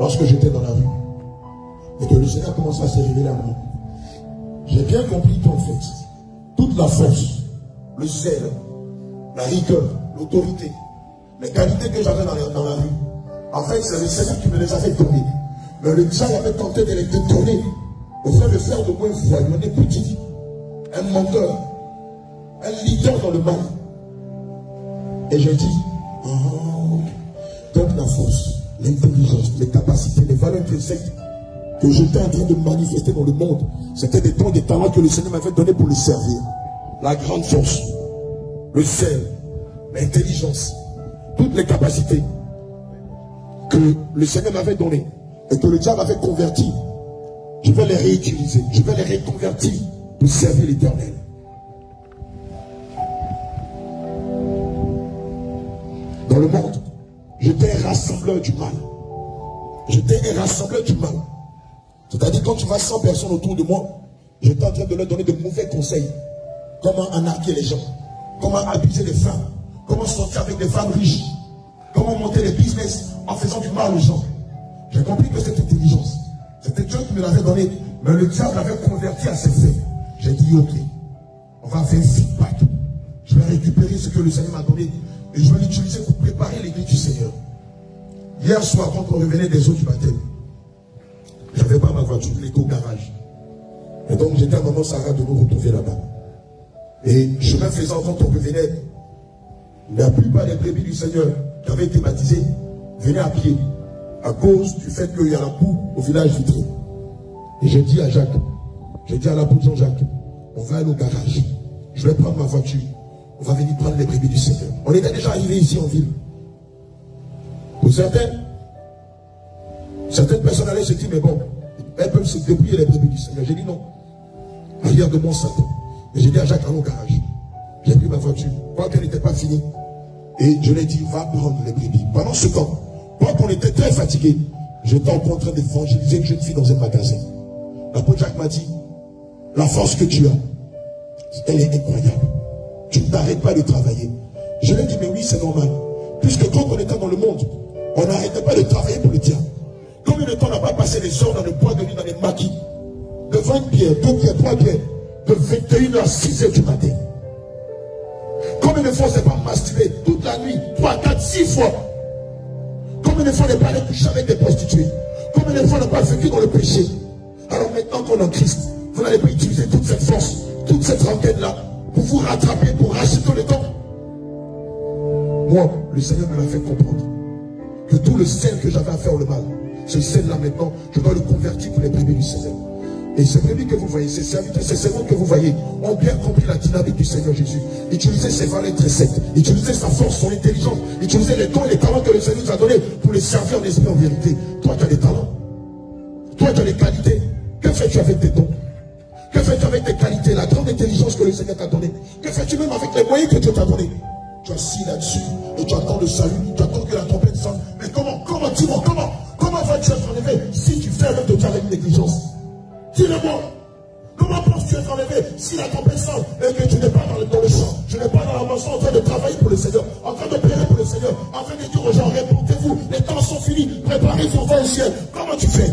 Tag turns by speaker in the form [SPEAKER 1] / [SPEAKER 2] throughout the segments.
[SPEAKER 1] lorsque j'étais dans la rue, et que le Seigneur commence à se révéler à moi, j'ai bien compris qu'en fait, toute la force, le zèle, la rigueur, l'autorité, les qualités que j'avais dans la rue, en fait, c'est le Seigneur qui me les avait données. Mais le diable avait tenté de les détourner, au fait de faire de moi un voyou, un petit, un menteur, un leader dans le mal. Et j'ai dit, toute la force, l'intelligence, les capacités, les valeurs intrinsèques que j'étais en train de manifester dans le monde, c'était des dons, des talents que le Seigneur m'avait donnés pour le servir. La grande force, le zèle, l'intelligence, toutes les capacités que le Seigneur m'avait données et que le diable avait converti, je vais les réutiliser, je vais les reconvertir pour servir l'Éternel. Dans le monde, j'étais un rassembleur du mal. J'étais un rassembleur du mal. C'est-à-dire, quand tu vois 100 personnes autour de moi, j'étais en train de leur donner de mauvais conseils. Comment arnaquer les gens, comment abuser les femmes, comment sortir avec des femmes riches, comment monter des business en faisant du mal aux gens. J'ai compris que cette intelligence, c'était Dieu qui me l'avait donné, mais le diable l'avait converti à ses faits. J'ai dit, ok, on va faire un feedback. Je vais récupérer ce que le Seigneur m'a donné et je vais l'utiliser pour préparer l'église du Seigneur. Hier soir, quand on revenait des eaux du baptême, je n'avais pas ma voiture, elle était au garage. Et donc j'étais à maman Sarah de nous retrouver là-bas. Et chemin faisant, quand on revenait, la plupart des brebis du Seigneur qui avaient été baptisés venaient à pied, à cause du fait qu'il y a la boue au village vitré. Et j'ai dit à Jacques, j'ai dit à l'apôtre Jean-Jacques, on va aller au garage, je vais prendre ma voiture, on va venir prendre les brebis du Seigneur. On était déjà arrivé ici en ville. Pour certaines personnes allaient se dire, mais bon, elles peuvent se débrouiller les brebis du Seigneur. J'ai dit non, arrière de mon Satan. Et j'ai dit à Jacques, allons au garage. J'ai pris ma voiture, quoi qu'elle n'était pas finie. Et je lui ai dit, va prendre les brebis. Pendant ce temps, quand on était très fatigué, j'étais encore en train d'évangéliser une jeune fille dans un magasin. L'apôtre Jacques m'a dit, la force que tu as, elle est incroyable. Tu ne t'arrêtes pas de travailler. Je lui ai dit, mais oui, c'est normal. Puisque quand on était dans le monde, on n'arrêtait pas de travailler pour le diable. Combien de temps on n'a pas passé les heures dans le bois de nuit, dans les maquis, devant une pierre, 2 pierres, 3 pierres, de 21h à 6h du matin. Combien de fois on ne s'est pas masturbé toute la nuit, 3, 4, 6 fois. Combien de fois on n'est pas allé coucher avec des prostituées. Combien de fois on n'a pas vécu dans le péché. Alors maintenant qu'on est en Christ, vous n'allez pas utiliser toute cette force, toute cette rengaine-là, pour vous rattraper, pour racheter le temps. Moi, le Seigneur me l'a fait comprendre que tout le sel que j'avais à faire le mal, ce sel-là maintenant, je dois le convertir pour les brebis du Seigneur. Et ces brebis que vous voyez, ces serviteurs, ces servants que vous voyez, ont bien compris la dynamique du Seigneur Jésus. Utiliser ses valeurs intrinsèques, utiliser sa force, son intelligence, utiliser les dons et les talents que le Seigneur nous a donnés pour les servir en esprit en vérité. Toi, tu as des talents. Toi, tu as des qualités. Que fais-tu avec tes dons? Que fais-tu avec tes qualités, la grande intelligence que le Seigneur t'a donnée? Que fais-tu même avec les moyens que Dieu t'a donnés? Tu as assis là-dessus et tu attends le salut, tu attends que la tempête sonne. Mais comment vas-tu être enlevé si tu fais avec de ta négligence? Dis-le-moi. Comment penses-tu être enlevé si la tempête sonne et que tu n'es pas dans le champ, tu n'es pas dans la maison en train de travailler pour le Seigneur, en train de prier pour le Seigneur, en train de dire aux gens, répondez-vous, les temps sont finis, préparez-vous, va au ciel. Comment tu fais?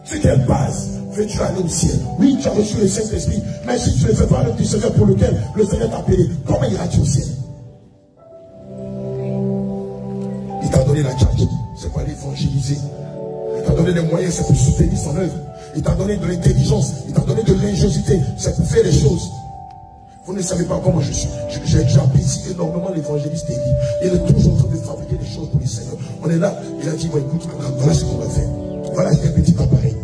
[SPEAKER 1] C'est quelle base veux-tu aller au ciel? Oui, tu as reçu le Saint-Esprit, mais si tu ne fais pas l'œuvre du Seigneur pour lequel le Seigneur t'a appelé, comment iras-tu au ciel? Il t'a donné la charge, c'est pour aller évangéliser. Il t'a donné les moyens, c'est pour soutenir son œuvre. Il t'a donné de l'intelligence, il t'a donné de l'ingéniosité, c'est pour faire les choses. Vous ne savez pas comment je suis. J'apprécie énormément l'évangéliste Élie. Il est toujours en train de fabriquer des choses pour le Seigneur. On est là, il a dit, bon, écoute, voilà ce qu'on va faire. Voilà un petit appareil.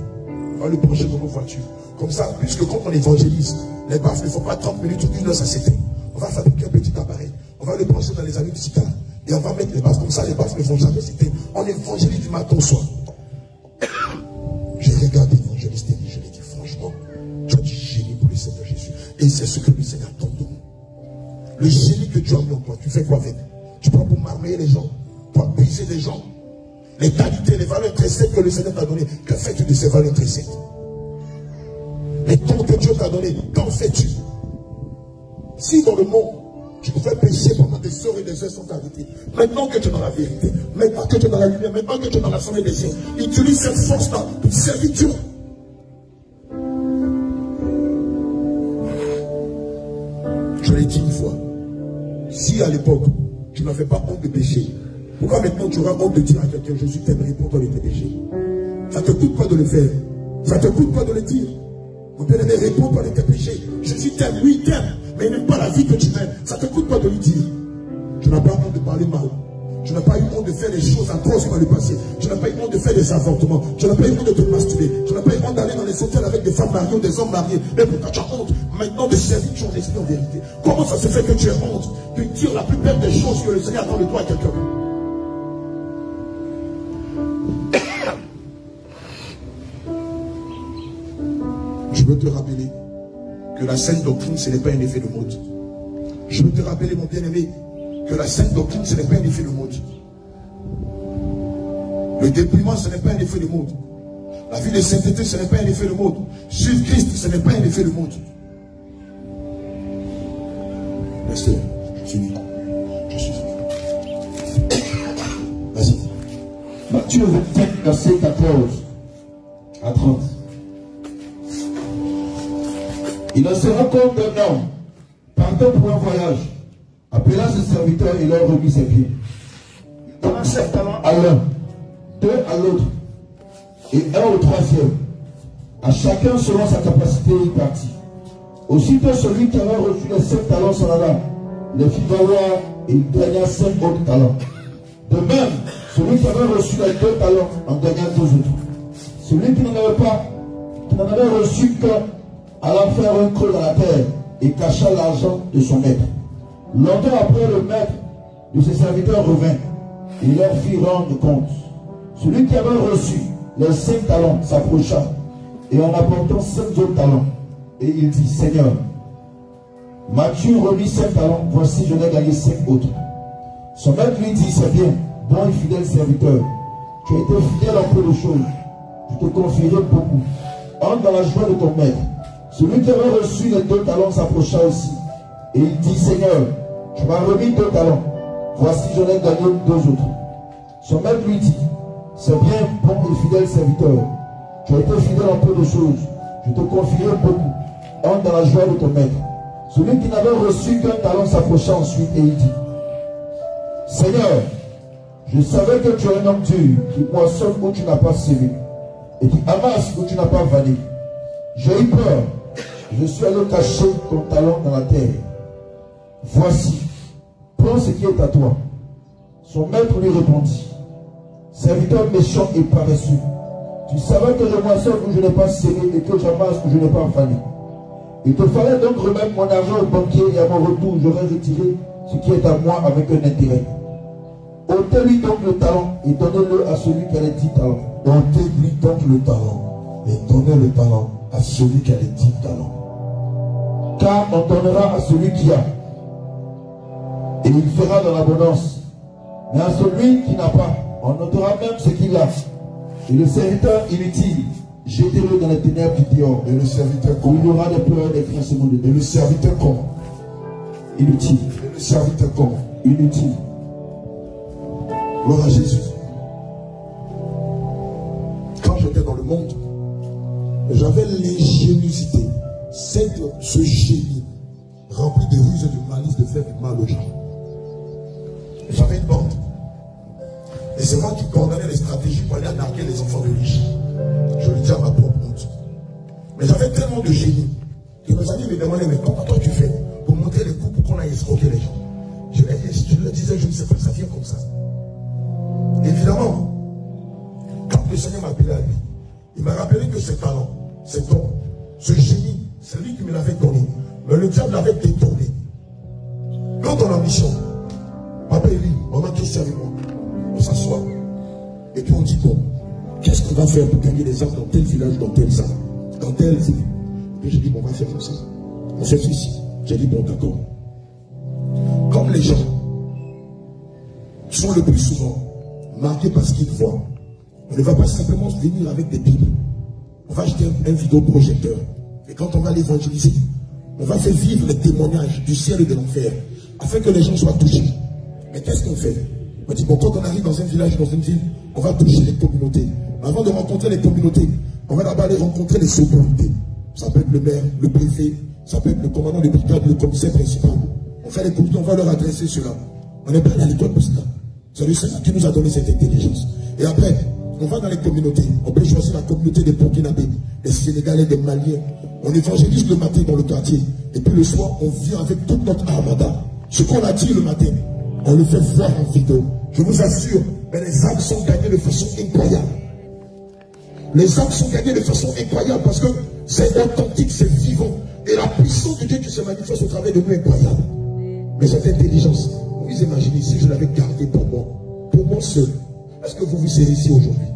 [SPEAKER 1] On va le brancher dans nos voitures. Comme ça, puisque quand on évangélise, les baffes ne font pas 30 minutes ou 1 heure, ça s'éteint. On va fabriquer un petit appareil. On va le brancher dans les anneaux de cigare. Et on va mettre les baffes comme ça, les baffes ne vont jamais s'éteindre. On évangélise du matin au soir. J'ai regardé l'évangéliste Élie, je lui ai dit, franchement, tu as du génie pour le Seigneur Jésus. Et c'est ce que le Seigneur attend de nous. Le génie que tu as mis en toi, tu fais quoi avec? Tu prends pour marmer les gens, pour abuser les gens. Les qualités, les valeurs intrinsèques que le Seigneur t'a données, que fais-tu de ces valeurs intrinsèques? Les dons que Dieu t'a donnés, qu'en fais-tu? Si dans le monde, tu pouvais pécher pendant tes sœurs et tes frères sont arrêtés. Maintenant que tu es dans la vérité, maintenant que tu es dans la lumière, maintenant que tu es dans l'assemblée des cieux, utilise cette force-là pour servir Dieu. Je l'ai dit une fois. Si à l'époque, tu n'avais pas honte de péché, pourquoi maintenant tu auras honte de dire à quelqu'un, Jésus t'aimerait pour toi de tes péchés? Ça ne te coûte pas de le faire. Ça ne te coûte pas de le dire. Mon bien-aimé, réponds pas de tes péchés. Jésus t'aime, lui il t'aime, mais il n'aime pas la vie que tu mènes. Ça ne te coûte pas de lui dire. Tu n'as pas honte de parler mal. Tu n'as pas eu honte de faire des choses atroces dans le passé. Tu n'as pas eu honte de faire des avortements. Tu n'as pas eu honte de te masturber. Tu n'as pas eu honte d'aller dans les hôtels avec des femmes mariées ou des hommes mariés. Mais pourquoi tu as honte maintenant de servir ton esprit en vérité? Comment ça se fait que tu as honte de dire la plus belle des choses que le Seigneur attend de toi à quelqu'un? Je veux te rappeler que la sainte doctrine, ce n'est pas un effet de mode. Je veux te rappeler, mon bien-aimé, que la sainte doctrine, ce n'est pas un effet de mode. Le dépouillement, ce n'est pas un effet de mode. La vie de sainteté, ce n'est pas un effet de mode. Suivre Christ, ce n'est pas un effet de mode. Pasteur, je suis fini. Je suis fini. Vas-y.
[SPEAKER 2] Matthieu 27, verset 14 à 30. Il en sera comme d'un homme partant pour un voyage, appela ses serviteurs et leur remit ses pieds. Il donna 7 talents à l'un, 2 à l'autre, et 1 au troisième. À chacun selon sa capacité, il partit. Aussitôt celui qui avait reçu les 5 talents s'en alla, les fit valoir et il gagna 5 autres talents. De même, celui qui avait reçu les 2 talents en gagna 2 autres. Celui qui n'en avait reçu qu'un, alla faire un creux dans la terre et cacha l'argent de son maître. Longtemps après, le maître de ses serviteurs revint et leur fit rendre compte. Celui qui avait reçu les 5 talents s'approcha et en apportant 5 autres talents, et il dit, Seigneur, m'as-tu remis 5 talents? Voici, je n'ai gagné 5 autres. Son maître lui dit, c'est bien, bon et fidèle serviteur. Tu as été fidèle en peu de choses, je te confierai beaucoup. Entre dans la joie de ton maître. Celui qui avait reçu les 2 talents s'approcha aussi. Et il dit, Seigneur, tu m'as remis 2 talents. Voici, je n'ai gagné 2 autres. Son maître lui dit, c'est bien, bon et fidèle serviteur. Tu as été fidèle en peu de choses. Je te confierai beaucoup. Entre dans la joie de ton maître. Celui qui n'avait reçu qu'un talent s'approcha ensuite et il dit, Seigneur, je savais que tu es un homme dur, qui moissonne où tu n'as pas semé, et qui amasse où tu n'as pas vanné. J'ai eu peur. Je suis allé cacher ton talent dans la terre. Voici, prends ce qui est à toi. Son maître lui répondit, serviteur méchant et paresseux, tu savais que je moissonne où je n'ai pas semé et que j'amasse où je n'ai pas vanné. Il te fallait donc remettre mon argent au banquier et à mon retour, j'aurais retiré ce qui est à moi avec un intérêt. Ôtez-lui donc le talent et donnez-le à celui qui a les 10 talents.
[SPEAKER 1] Ôtez-lui donc le talent et donnez le talent à celui qui a les 10 talents.
[SPEAKER 2] Car on donnera à celui qui a, et il fera dans l'abondance. Mais à celui qui n'a pas, on notera même ce qu'il a. Et le serviteur inutile, jetez-le dans les ténèbres du dehors.
[SPEAKER 1] Et le serviteur
[SPEAKER 2] où il y aura des pleurs et des craintements de Dieu.
[SPEAKER 1] Et le serviteur comment?
[SPEAKER 2] Inutile.
[SPEAKER 1] Et le serviteur comment?
[SPEAKER 2] Inutile.
[SPEAKER 1] Gloire à Jésus. Quand j'étais dans le monde, j'avais l'ingéniosité, ce génie rempli de ruses et de malice de faire du mal aux gens. J'avais une bande. Et c'est moi qui coordonnais les stratégies pour aller narguer les enfants de riches. Je le dis à ma propre honte. Mais j'avais tellement de génie que mes amis me demandaient, mais comment toi tu fais pour monter les coups pour qu'on aille escroquer les gens? Je leur disais, je ne sais pas, ça vient comme ça. Évidemment, quand le Seigneur m'a appelé à lui, il m'a rappelé que ce talent, ce don, ce génie, c'est lui qui me l'avait donné. Mais le diable l'avait détourné. Quand on a mission, papa et lui, on a question avec moi. On s'assoit. Et puis on dit, bon, qu'est-ce qu'on va faire pour gagner des âmes dans tel village, dans telle salle, dans telle ville? Et puis j'ai dit, bon, on va faire comme ça. On fait ceci. J'ai dit, bon, d'accord. Comme les gens sont le plus souvent marqués par ce qu'ils voient, on ne va pas simplement venir avec des Bibles. On va acheter un vidéoprojecteur. Et quand on va l'évangéliser, on va faire vivre les témoignages du ciel et de l'enfer. afin que les gens soient touchés. Mais qu'est-ce qu'on fait? On dit, bon, quand on arrive dans un village, dans une ville, on va toucher les communautés. Mais avant de rencontrer les communautés, on va d'abord aller rencontrer les autorités. Ça peut être le maire, le préfet, ça peut être le commandant de brigade, le commissaire principal. On fait les communautés, on va leur adresser cela. On n'est pas allé à l'école pour cela. C'est le Seigneur qui nous a donné cette intelligence. Et après, on va dans les communautés. On peut choisir la communauté des Burkinabés, des Sénégalais, des Maliens. On évangélise le matin dans le quartier. Et puis le soir, on vient avec toute notre armada. Ce qu'on a dit le matin, on le fait voir en vidéo. Je vous assure, mais les âmes sont gagnées de façon incroyable. Les âmes sont gagnées de façon incroyable parce que c'est authentique, c'est vivant. Et la puissance de Dieu qui se manifeste au travers de nous est incroyable. Mais cette intelligence, vous imaginez si je l'avais gardée pour moi seul. Est-ce que vous vous serez ici aujourd'hui?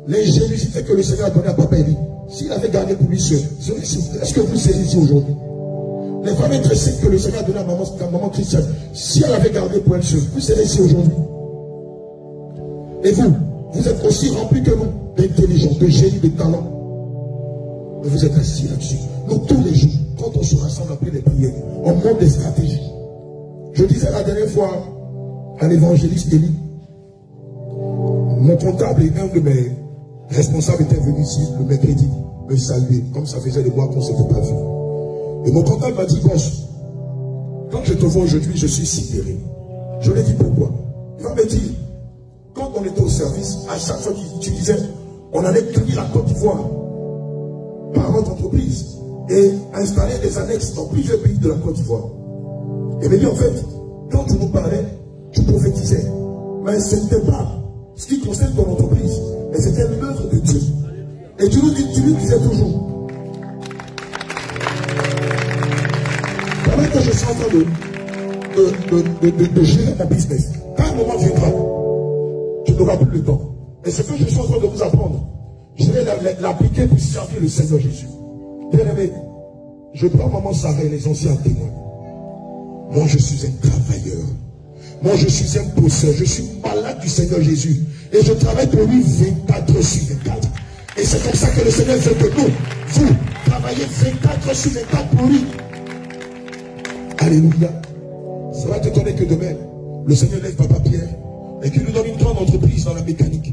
[SPEAKER 1] L'ingéniosité que le Seigneur a donnée à Papa Élie, s'il avait gardé pour lui seul, est-ce que vous serez ici aujourd'hui? Les valeurs très simples que le Seigneur a donné à maman Christiane, si elle avait gardé pour elle seule, vous serez ici aujourd'hui. Et vous êtes aussi remplis que nous d'intelligence, de génie, de talent. Mais vous êtes assis là-dessus. Nous, tous les jours, quand on se rassemble après les prières, on monte des stratégies. Je disais la dernière fois à l'évangéliste Élie, mon comptable et un de mes responsables était venu ici le mercredi me saluer, comme ça faisait des mois qu'on ne s'était pas vu. Et mon comptable m'a dit, boss, quand je te vois aujourd'hui, je suis sidéré. Je lui ai dit pourquoi. Il va me dire, quand on était au service, à chaque fois que tu disais, on allait créer la Côte d'Ivoire par notre entreprise et installer des annexes dans plusieurs pays de la Côte d'Ivoire. Et me dit, en fait, quand tu nous parlais, tu prophétisais. Mais ce n'était pas ce qui concerne ton entreprise, mais c'était l'œuvre de Dieu. Et tu lui disais toujours, pendant que je suis en train de gérer mon business, quand un moment viendra, tu n'auras plus le temps. Et ce que je suis en train de vous apprendre, je vais l'appliquer pour servir le Seigneur Jésus. Bien aimé, je prends maman Sarah et les anciens témoins. Moi, je suis un travailleur. Moi, je suis un bosseur. Je suis malade du Seigneur Jésus. Et je travaille pour lui 24 heures sur 24. Et c'est comme ça que le Seigneur veut que nous, vous, travaillez 24 heures sur 24 pour lui. Alléluia. Ça va t'étonner que demain, le Seigneur lève Papa Pierre et qu'il nous donne une grande entreprise dans la mécanique.